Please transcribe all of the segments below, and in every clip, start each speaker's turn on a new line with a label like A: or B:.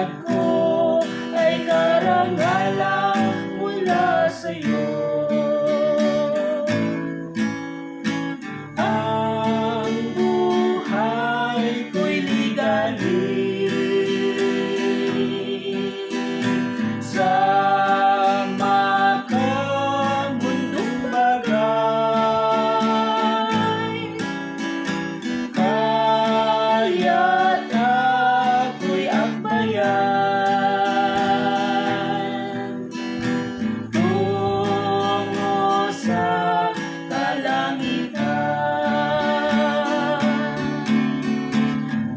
A: hangad ko ay karangalan mula sa'yo. Ang buhay ko'y ligali sa makamundong bagay, kaya't ako'y akbayan tungo sa kalangitan.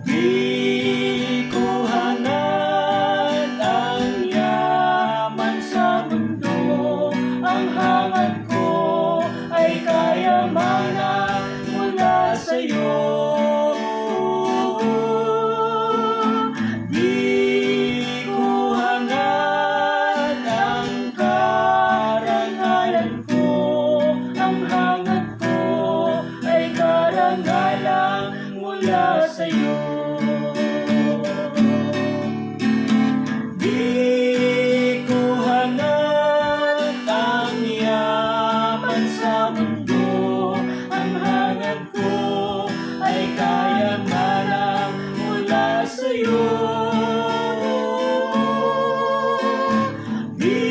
A: Di ko hangad ang yaman sa mundo, ang hangad ko ay kayamanan mula sa'yo. Di ko hangad ang karangalan ko, ang hangad ko ay karangalan mula sa'yo. Di ko hangad ang yaman sa mundo, ang hangad ko ay kayamanan mula sa'yo. Di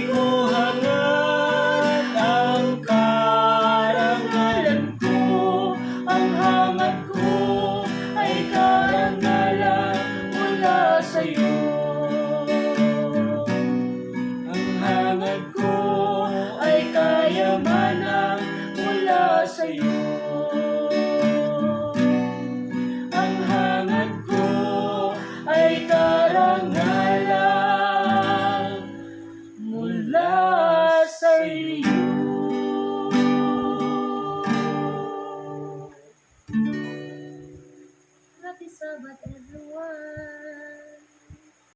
A: ko hangad ang karangalan ko, ang hangad ko ay karangalan mula sa'yo. Ang hangad ko ay kayamanan mula sa'yo. Ang hangad ko ay karangalan mula sa'yo.
B: Happy Sabbath,